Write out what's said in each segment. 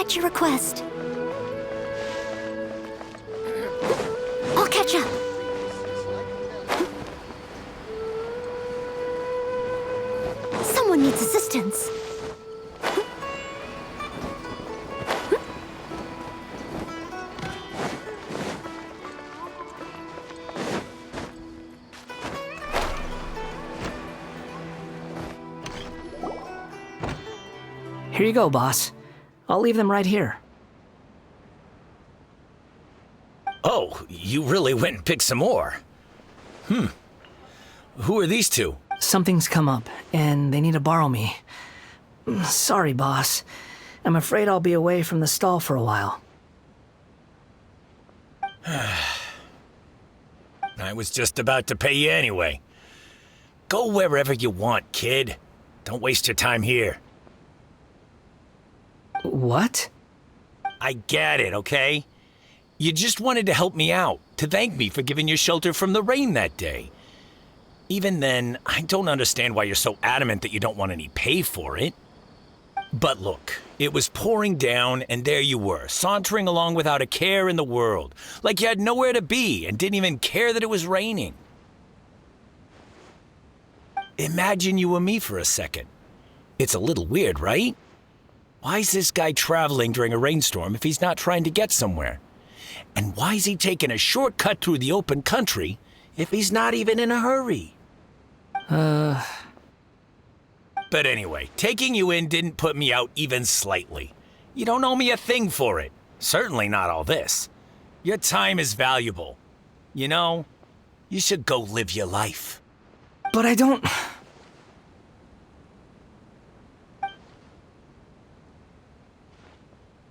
at your request. I'll catch up. Someone needs assistance. Here you go, boss. I'll leave them right here. Oh, you really went and picked some more. Who are these two? Something's come up, and they need to borrow me. Sorry, boss. I'm afraid I'll be away from the stall for a while. I was just about to pay you anyway. Go wherever you want, kid. Don't waste your time here. What? I get it, okay? You just wanted to help me out, to thank me for giving you shelter from the rain that day. Even then, I don't understand why you're so adamant that you don't want any pay for it. But look, it was pouring down, and there you were, sauntering along without a care in the world, like you had nowhere to be and didn't even care that it was raining. Imagine you and me for a second. It's a little weird, right? Why is this guy traveling during a rainstorm if he's not trying to get somewhere? And why is he taking a shortcut through the open country if he's not even in a hurry? But anyway, taking you in didn't put me out even slightly. You don't owe me a thing for it. Certainly not all this. Your time is valuable. You know, you should go live your life. But I don't...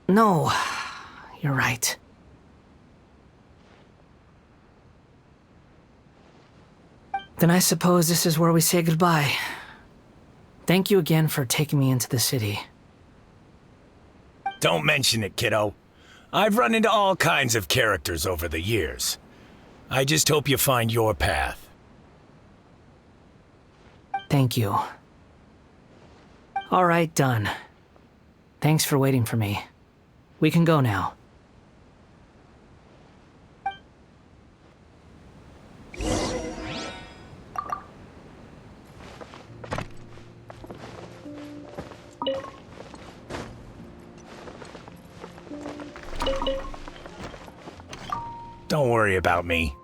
No, you're right. Then I suppose this is where we say goodbye. Thank you again for taking me into the city. Don't mention it, kiddo. I've run into all kinds of characters over the years. I just hope you find your path. Thank you. All right, done. Thanks for waiting for me. We can go now. Don't worry about me.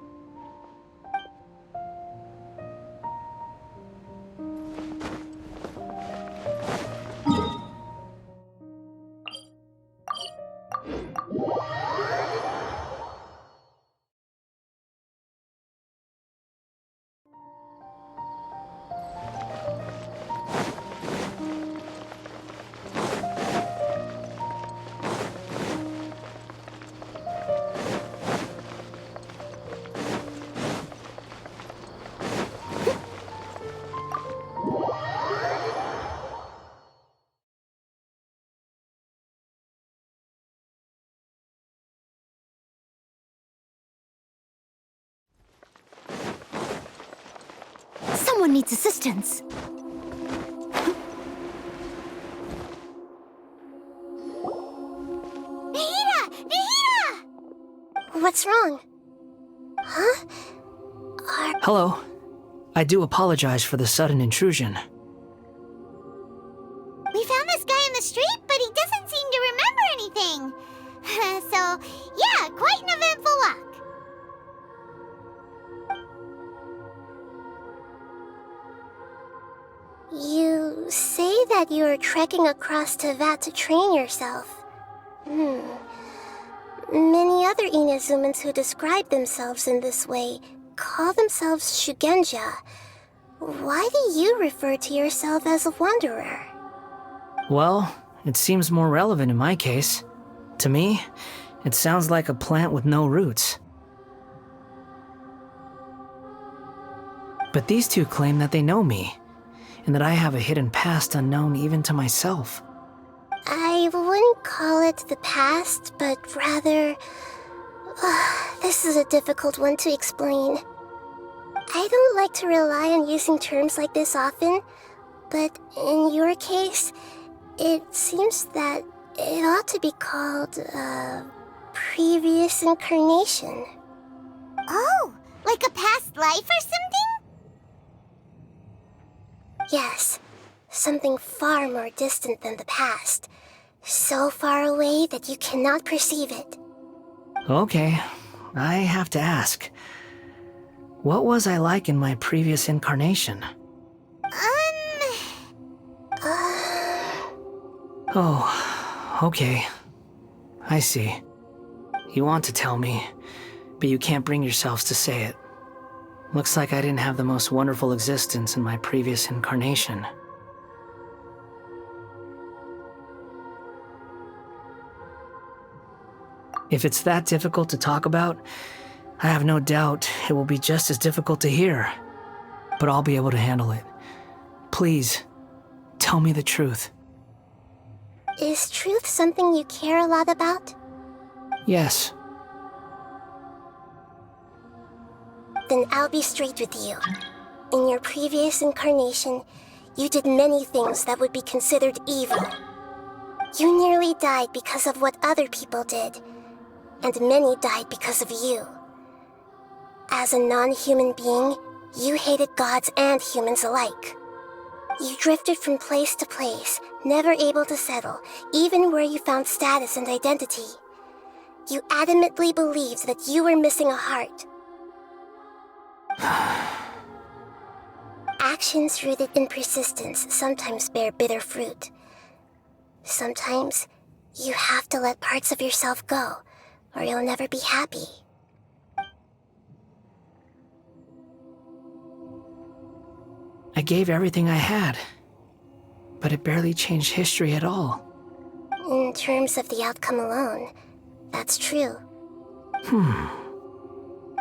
Someone needs assistance. Nahida! Nahida! What's wrong? Huh? Hello. I do apologize for the sudden intrusion. We found this guy in the street, but he doesn't seem to remember anything. So, yeah, quite an eventful walk. You say that you are trekking across Teyvat to train yourself. Many other Inazumans who describe themselves in this way call themselves Shugenja. Why do you refer to yourself as a wanderer? Well, it seems more relevant in my case. To me, it sounds like a plant with no roots. But these two claim that they know me, and that I have a hidden past unknown even to myself. I wouldn't call it the past, but rather... this is a difficult one to explain. I don't like to rely on using terms like this often, but in your case, it seems that It ought to be called, previous incarnation. Oh, like a past life or something? Yes, something far more distant than the past. So far away that you cannot perceive it. Okay, I have to ask. What was I like in my previous incarnation? Oh, okay. I see. You want to tell me, but you can't bring yourselves to say it. Looks like I didn't have the most wonderful existence in my previous incarnation. If it's that difficult to talk about, I have no doubt it will be just as difficult to hear. But I'll be able to handle it. Please, tell me the truth. Is truth something you care a lot about? Yes. Then I'll be straight with you. In your previous incarnation, you did many things that would be considered evil. You nearly died because of what other people did, and many died because of you. As a non-human being, you hated gods and humans alike. You drifted from place to place, never able to settle, even where you found status and identity. You adamantly believed that you were missing a heart. Actions rooted in persistence sometimes bear bitter fruit. Sometimes, you have to let parts of yourself go, or you'll never be happy. I gave everything I had, but it barely changed history at all. In terms of the outcome alone, that's true.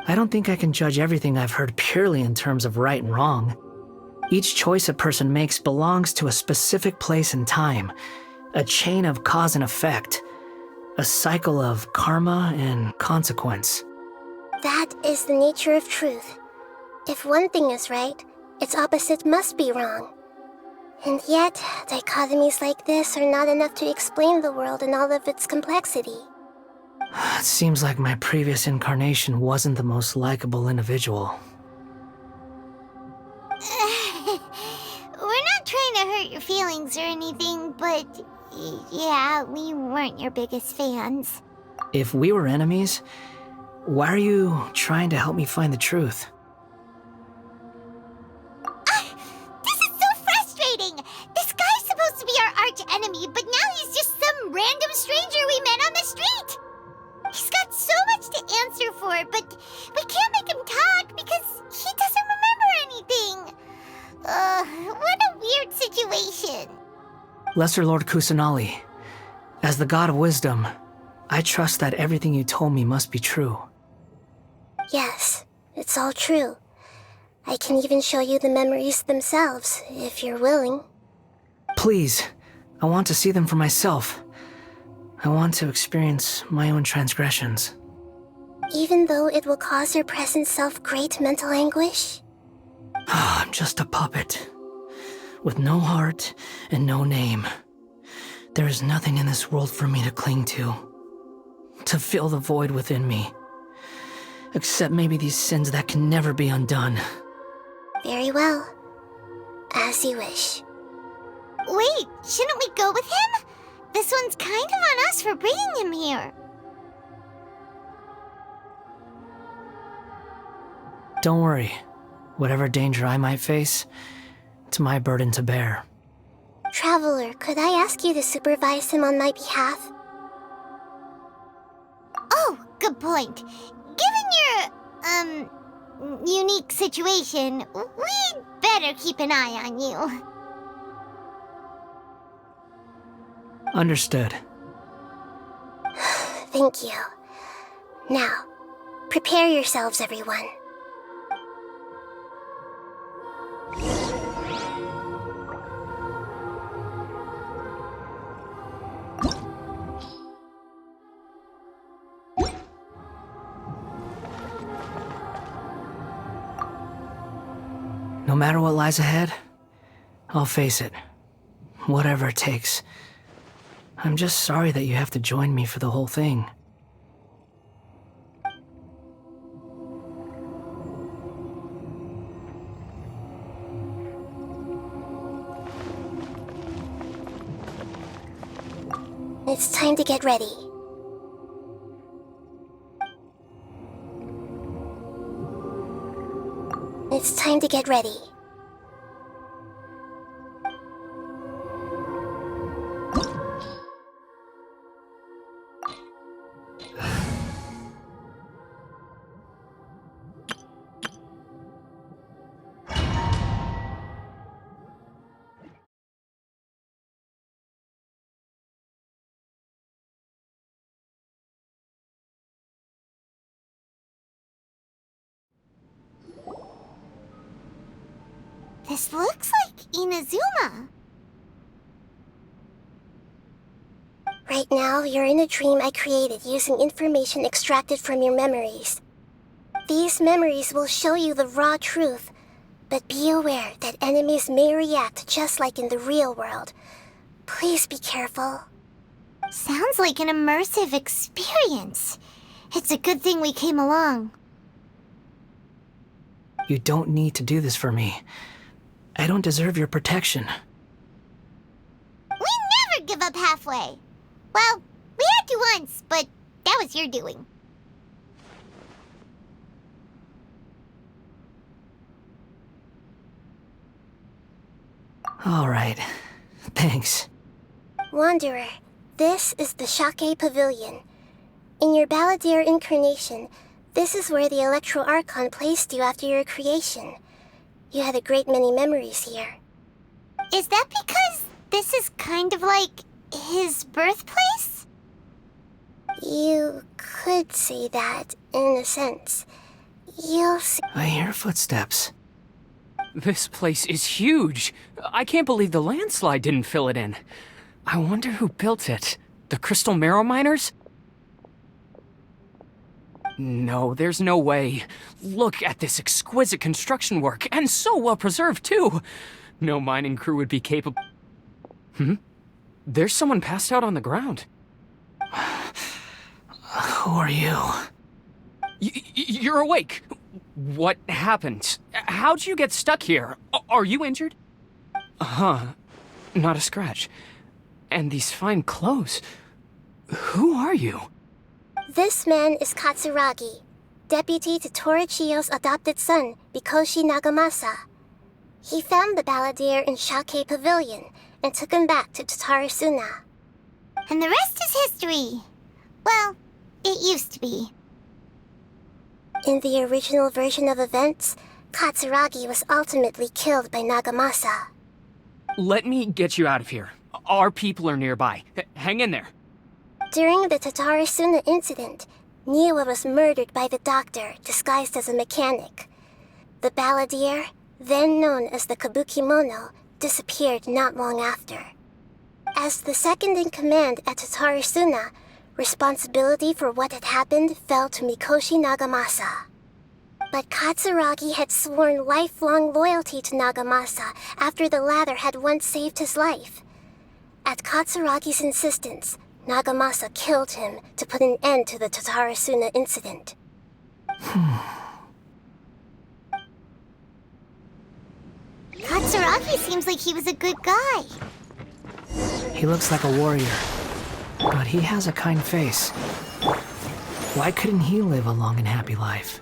I don't think I can judge everything I've heard purely in terms of right and wrong. Each choice a person makes belongs to a specific place and time, a chain of cause and effect, a cycle of karma and consequence. That is the nature of truth. If one thing is right, its opposite must be wrong. And yet, dichotomies like this are not enough to explain the world in all of its complexity. It seems like my previous incarnation wasn't the most likable individual. We're not trying to hurt your feelings or anything, but yeah, we weren't your biggest fans. If we were enemies, why are you trying to help me find the truth? This is so frustrating! This guy's supposed to be our arch enemy, but now he's just some random stranger we met on the street! He's got so much to answer for, but we can't make him talk because he doesn't remember anything. What a weird situation. Lesser Lord Kusanali, as the god of wisdom, I trust that everything you told me must be true. Yes, it's all true. I can even show you the memories themselves, if you're willing. Please, I want to see them for myself. I want to experience my own transgressions. Even though it will cause your present self great mental anguish? I'm just a puppet, with no heart and no name. There is nothing in this world for me to cling to fill the void within me. Except maybe these sins that can never be undone. Very well. As you wish. Wait, shouldn't we go with him? This one's kind of on us for bringing him here. Don't worry. Whatever danger I might face, it's my burden to bear. Traveler, could I ask you to supervise him on my behalf? Oh, good point. Given your, unique situation, we'd better keep an eye on you. Understood. Thank you. Now, prepare yourselves, everyone. No matter what lies ahead, I'll face it. Whatever it takes. I'm just sorry that you have to join me for the whole thing. It's time to get ready. It's time to get ready. This looks like Inazuma. Right now, you're in a dream I created using information extracted from your memories. These memories will show you the raw truth, but be aware that enemies may react just like in the real world. Please be careful. Sounds like an immersive experience. It's a good thing we came along. You don't need to do this for me. I don't deserve your protection. We never give up halfway. Well, we had to once, but that was your doing. All right. Thanks. Wanderer, this is the Shake Pavilion. In your Balladeer incarnation, this is where the Electro Archon placed you after your creation. You had a great many memories here. Is that because this is kind of like his birthplace? You could say that, in a sense. You'll see. I hear footsteps. This place is huge. I can't believe the landslide didn't fill it in. I wonder who built it. The Crystal Marrow Miners? No, there's no way. Look at this exquisite construction work, and so well preserved, too. No mining crew would be capable. There's someone passed out on the ground. Who are you? You're awake. What happened? How'd you get stuck here? Are you injured? Not a scratch. And these fine clothes. Who are you? This man is Katsuragi, deputy to Torichiyo's adopted son, Mikoshi Nagamasa. He found the Balladeer in Shake Pavilion and took him back to Tatarasuna. And the rest is history. Well, it used to be. In the original version of events, Katsuragi was ultimately killed by Nagamasa. Let me get you out of here. Our people are nearby. Hang in there. During the Tatarasuna incident, Niwa was murdered by the doctor disguised as a mechanic. The Balladeer, then known as the Kabukimono, disappeared not long after. As the second in command at Tatarasuna, responsibility for what had happened fell to Mikoshi Nagamasa. But Katsuragi had sworn lifelong loyalty to Nagamasa after the latter had once saved his life. At Katsuragi's insistence, Nagamasa killed him to put an end to the Tatarasuna incident. Katsuragi seems like he was a good guy. He looks like a warrior, but he has a kind face. Why couldn't he live a long and happy life?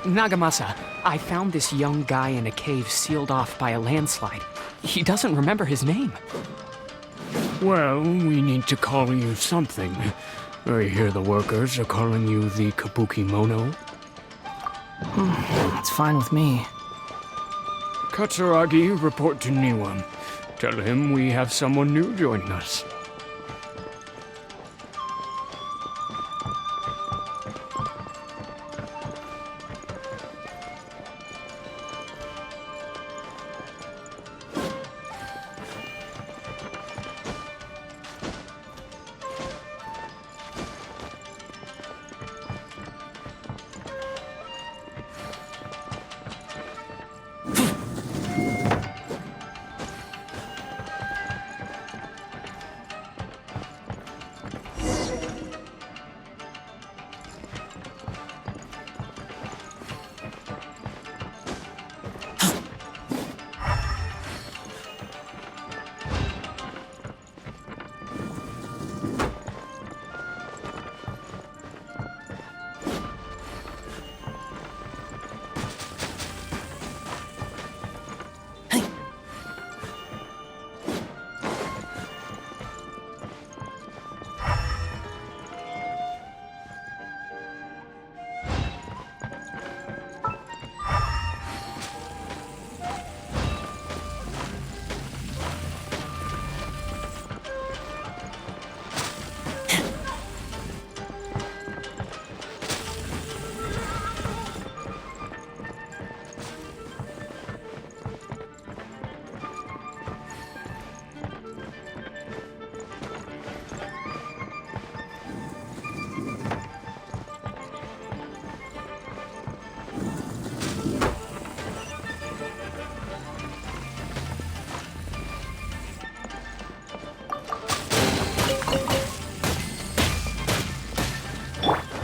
Nagamasa, I found this young guy in a cave sealed off by a landslide. He doesn't remember his name. Well, we need to call you something. I hear the workers are calling you the Kabuki Mono. It's fine with me. Katsuragi, report to Niwa. Tell him we have someone new joining us.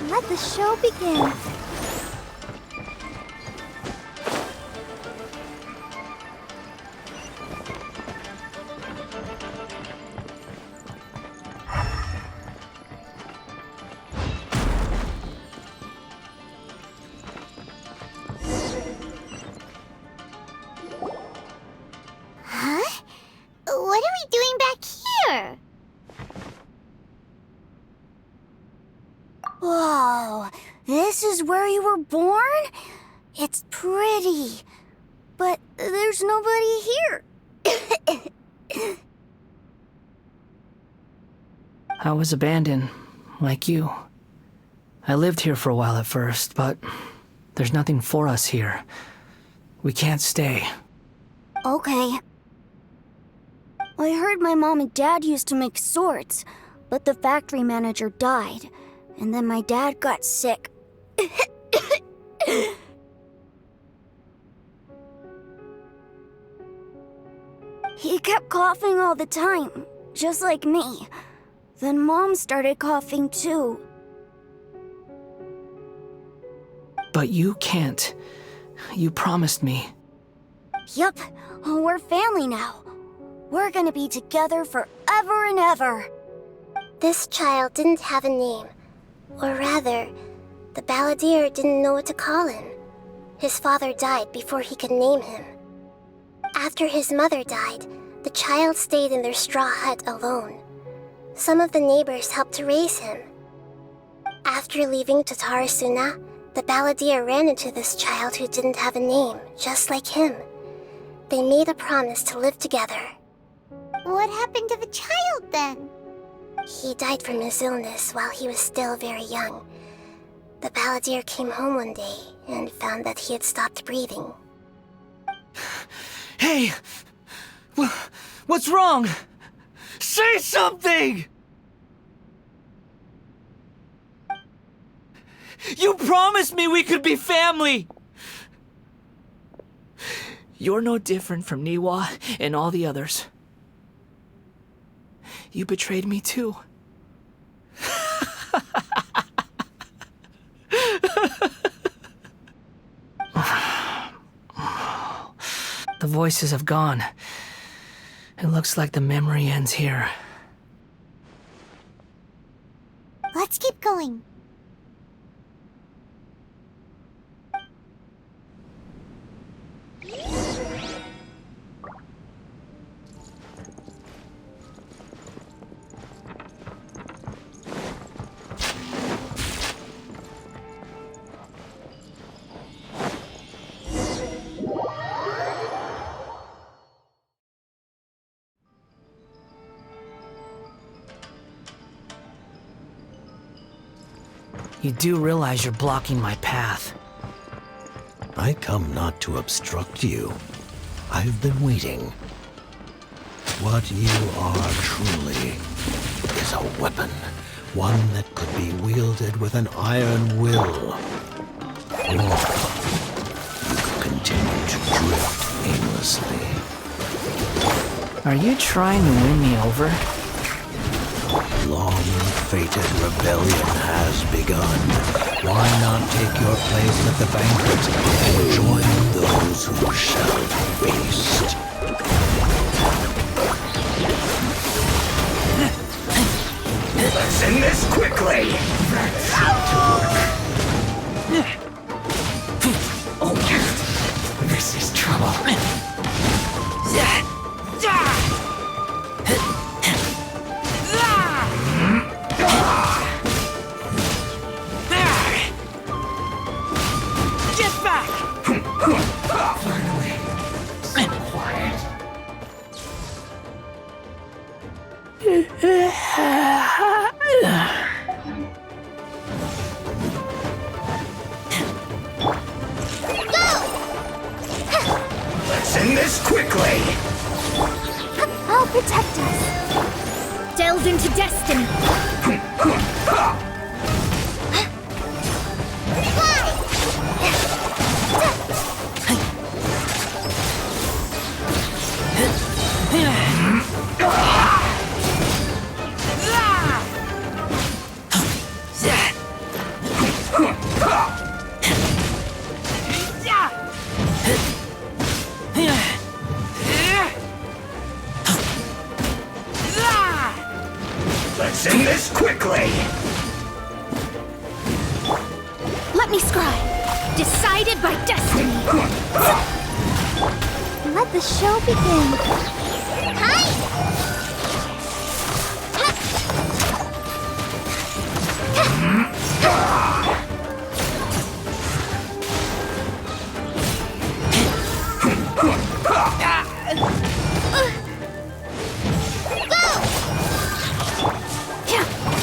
Let the show begin. Huh? What are we doing back here? Whoa, this is where you were born? It's pretty, but there's nobody here. I was abandoned, like you. I lived here for a while at first, but there's nothing for us here. We can't stay. Okay. I heard my mom and dad used to make swords, but the factory manager died, and then my dad got sick. He kept coughing all the time, just like me. Then Mom started coughing too. But you can't. You promised me. Yup, we're family now. We're gonna be together forever and ever. This child didn't have a name. Or rather, the balladeer didn't know what to call him. His father died before he could name him. After his mother died, the child stayed in their straw hut alone. Some of the neighbors helped to raise him. After leaving Tatarasuna, the balladeer ran into this child who didn't have a name, just like him. They made a promise to live together. What happened to the child then? He died from his illness while he was still very young. The balladeer came home one day and found that he had stopped breathing. Hey! What's wrong? Say something! You promised me we could be family! You're no different from Niwa and all the others. You betrayed me too. The voices have gone. It looks like the memory ends here. Let's keep going. You do realize you're blocking my path. I come not to obstruct you. I've been waiting. What you are truly is a weapon. One that could be wielded with an iron will. Or you could continue to drift aimlessly. Are you trying to win me over? Long-fated rebellion has begun. Why not take your place at the banquet and join those who shall feast? Let's end this quickly! Oh, this is trouble. Get back! Finally, so quiet. Let's end this quickly! I'll protect us. Delve into destiny. Let's end this quickly! Let me scribe. Decided by destiny. Let the show begin. Hi!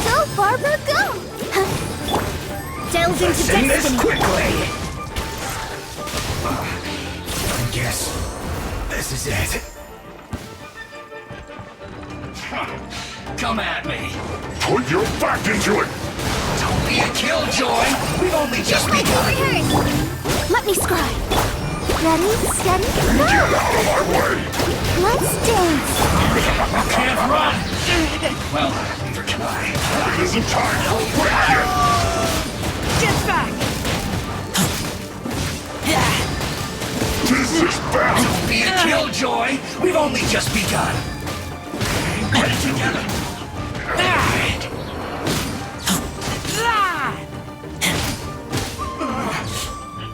Go, Barbara, go! Delve into Let's end this destiny. quickly! I guess this is it. Come at me. Put your back into it! Don't be a killjoy! We've only just begun! Let me scribe. Ready, steady, Get go! out of my way! Let's dance. Can't run! Well, neither can I. It isn't time for wait yet! Get back! This is bad! Don't be a killjoy! We've only just begun! Get it together!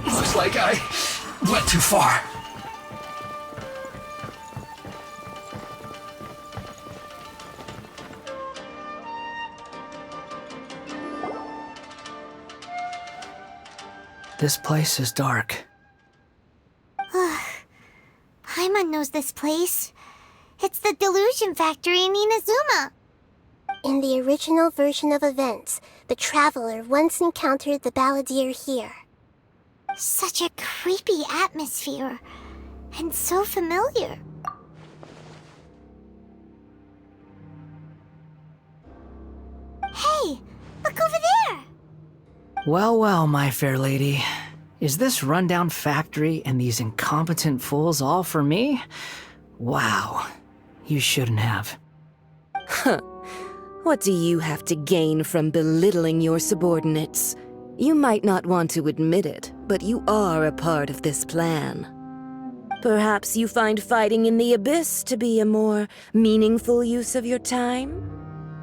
Looks like I went too far. This place is dark. Paimon knows this place. It's the Delusion Factory in Inazuma. In the original version of events, the Traveler once encountered the Balladeer here. Such a creepy atmosphere. And so familiar. Hey, look over there! Well, well, my fair lady. Is this rundown factory and these incompetent fools all for me? Wow. You shouldn't have. What do you have to gain from belittling your subordinates? You might not want to admit it, but you are a part of this plan. Perhaps you find fighting in the Abyss to be a more meaningful use of your time?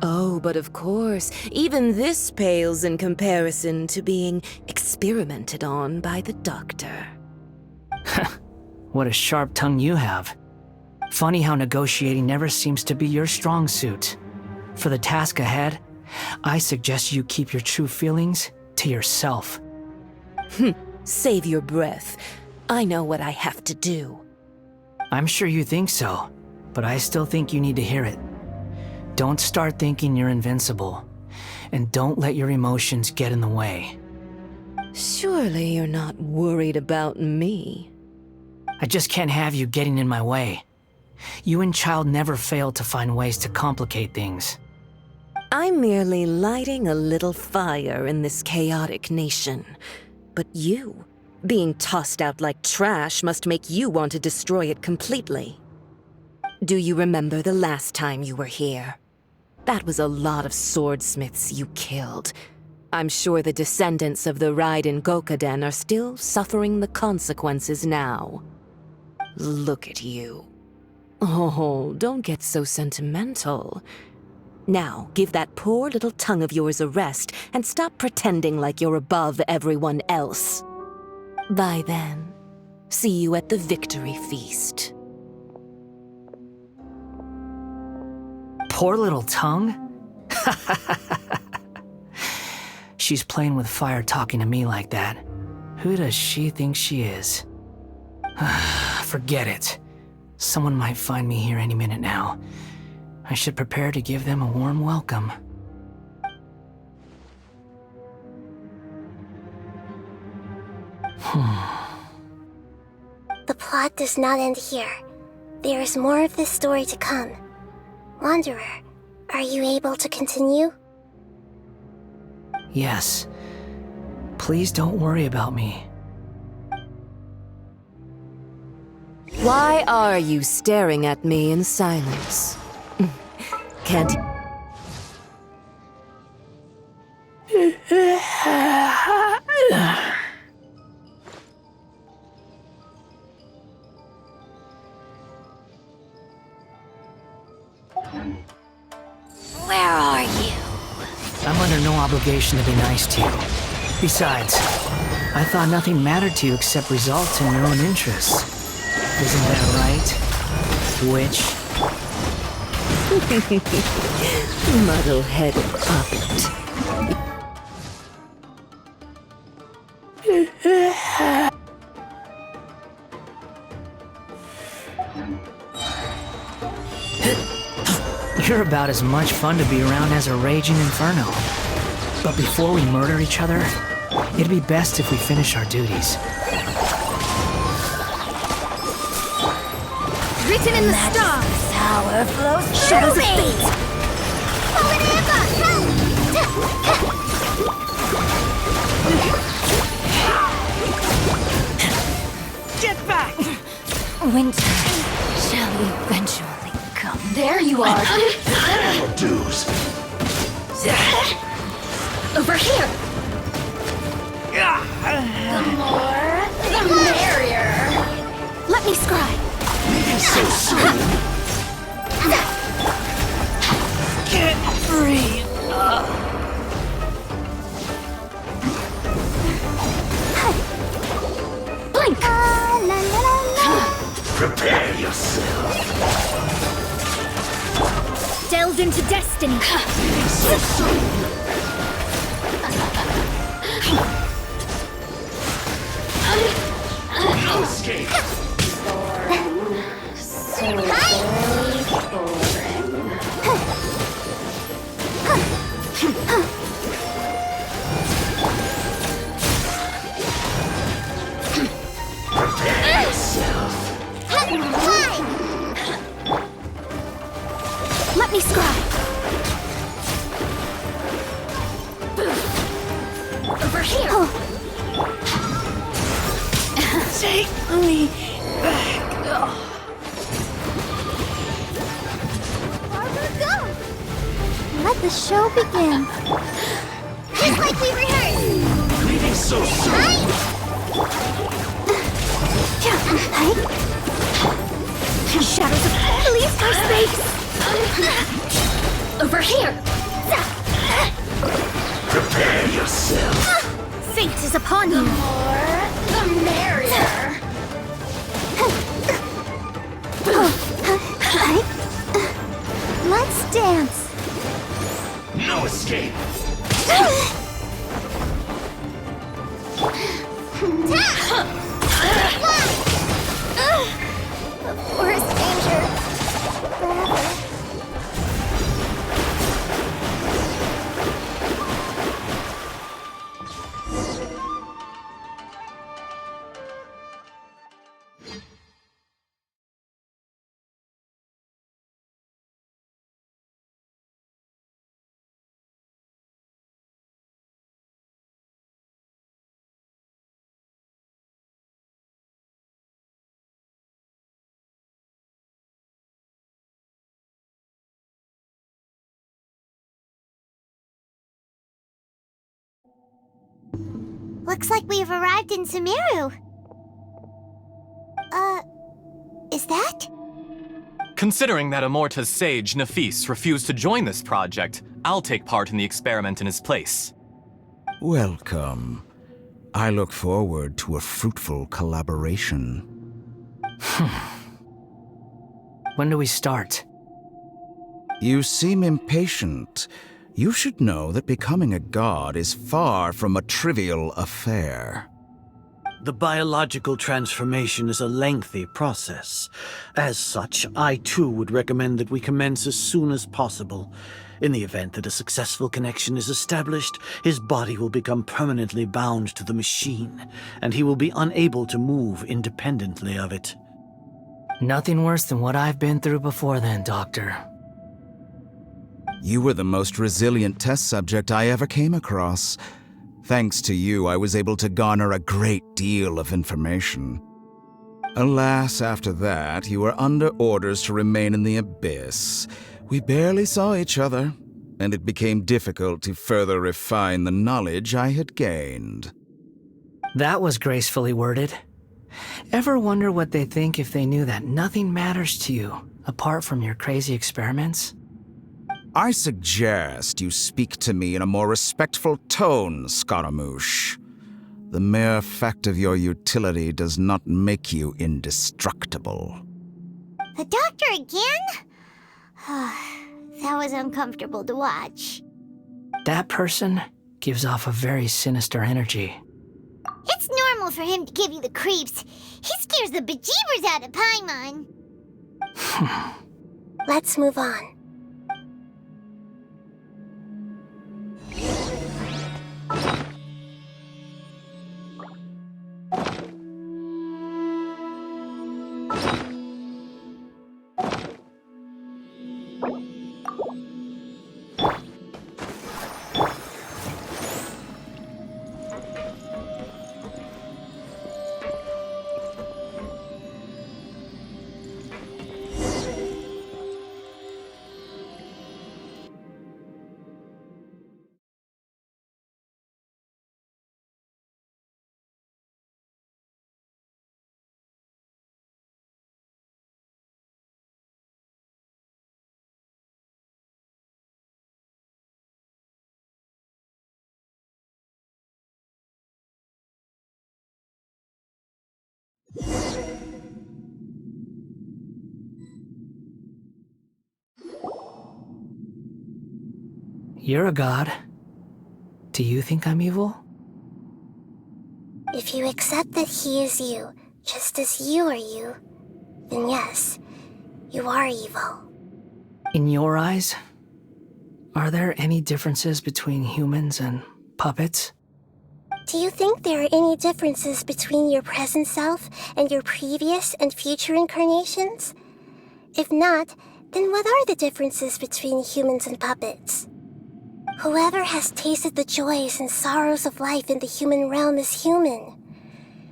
Oh, but of course, even this pales in comparison to being experimented on by the Doctor. What a sharp tongue you have. Funny how negotiating never seems to be your strong suit. For the task ahead, I suggest you keep your true feelings to yourself. Save your breath. I know what I have to do. I'm sure you think so, but I still think you need to hear it. Don't start thinking you're invincible. and don't let your emotions get in the way. Surely you're not worried about me. I just can't have you getting in my way. You and Child never fail to find ways to complicate things. I'm merely lighting a little fire in this chaotic nation. But you, being tossed out like trash, must make you want to destroy it completely. Do you remember the last time you were here? That was a lot of swordsmiths you killed. I'm sure the descendants of the Raiden Gokaden are still suffering the consequences now. Look at you. Oh, don't get so sentimental. Now, give that poor little tongue of yours a rest and stop pretending like you're above everyone else. Bye then. See you at the victory feast. Poor little tongue? She's playing with fire talking to me like that. Who does she think she is? Forget it. Someone might find me here any minute now. I should prepare to give them a warm welcome. The plot does not end here. There is more of this story to come. Wanderer, are you able to continue? Yes. Please don't worry about me. Why are you staring at me in silence? Can't... Where are you? I'm under no obligation to be nice to you. Besides, I thought nothing mattered to you except results and your own interests. Isn't that right, witch? Muddle-headed puppet. You're about as much fun to be around as a raging inferno. But before we murder each other, it'd be best if we finish our duties. Written in the stars. Power flows shadows of fate. Get back! Winter shall eventually come. There you are. Dues. Over here. The more, the merrier. Let me scry. So soon. Can't breathe. Blink. La, la, la, la. Prepare yourself. Delve into destiny. So soon. No escape. Prepare yourself. Let me scry. Over here. Take me back. Let the show begin. Just like we rehearsed. Leaving so soon. Shadows of please for space. Over here. Prepare yourself. Fate is upon you. The more, the merrier. Let's dance. No escape. The forest danger. Forever. Looks like we've arrived in Sumeru. Is that? Considering that Amorta's sage, Nafis, refused to join this project, I'll take part in the experiment in his place. Welcome. I look forward to a fruitful collaboration. When do we start? You seem impatient. You should know that becoming a god is far from a trivial affair. The biological transformation is a lengthy process. As such, I too would recommend that we commence as soon as possible. In the event that a successful connection is established, his body will become permanently bound to the machine, and he will be unable to move independently of it. Nothing worse than what I've been through before then, Doctor. You were the most resilient test subject I ever came across. Thanks to you, I was able to garner a great deal of information. Alas, after that, you were under orders to remain in the abyss. We barely saw each other, and it became difficult to further refine the knowledge I had gained. That was gracefully worded. Ever wonder what they'd think if they knew that nothing matters to you, apart from your crazy experiments? I suggest you speak to me in a more respectful tone, Scaramouche. The mere fact of your utility does not make you indestructible. The doctor again? That was uncomfortable to watch. That person gives off a very sinister energy. It's normal for him to give you the creeps. He scares the bejeebers out of Paimon. Let's move on. You're a god. Do you think I'm evil? If you accept that he is you, just as you are you, then yes, you are evil. In your eyes, are there any differences between humans and puppets? Do you think there are any differences between your present self and your previous and future incarnations? If not, then what are the differences between humans and puppets? Whoever has tasted the joys and sorrows of life in the human realm is human.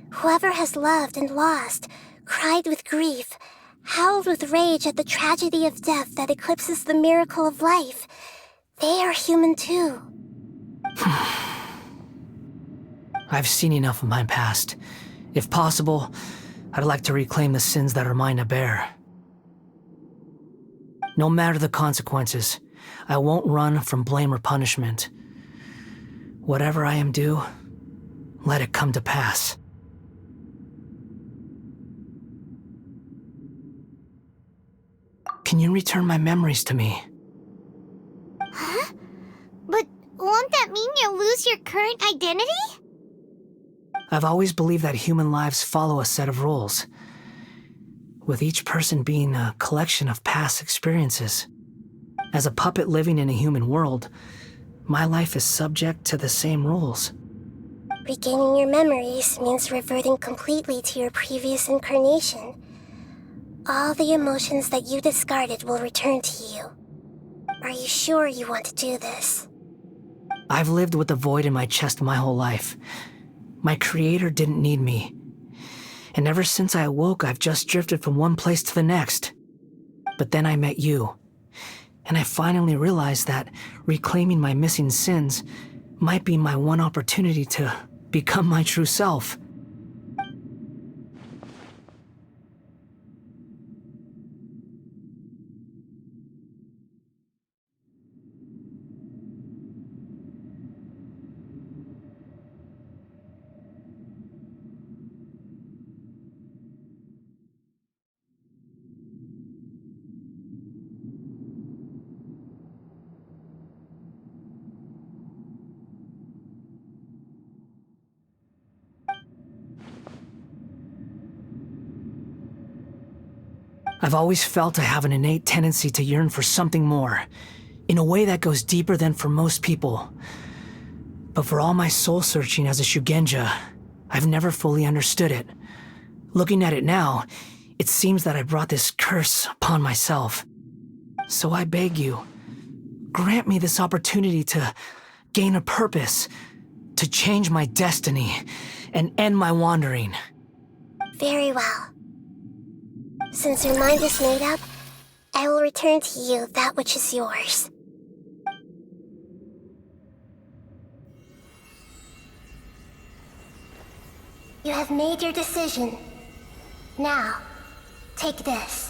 Whoever has loved and lost, cried with grief, howled with rage at the tragedy of death that eclipses the miracle of life, they are human too. I've seen enough of my past. If possible, I'd like to reclaim the sins that are mine to bear. No matter the consequences, I won't run from blame or punishment. Whatever I am due, let it come to pass. Can you return my memories to me? Huh? But won't that mean you'll lose your current identity? I've always believed that human lives follow a set of rules, with each person being a collection of past experiences. As a puppet living in a human world, my life is subject to the same rules. Regaining your memories means reverting completely to your previous incarnation. All the emotions that you discarded will return to you. Are you sure you want to do this? I've lived with the void in my chest my whole life. My creator didn't need me. And ever since I awoke, I've just drifted from one place to the next. But then I met you. And I finally realized that reclaiming my missing sins might be my one opportunity to become my true self. I've always felt I have an innate tendency to yearn for something more, in a way that goes deeper than for most people. But for all my soul-searching as a Shugenja, I've never fully understood it. Looking at it now, it seems that I brought this curse upon myself. So I beg you, grant me this opportunity to gain a purpose, to change my destiny, and end my wandering. Very well. Since your mind is made up, I will return to you that which is yours. You have made your decision. Now, take this.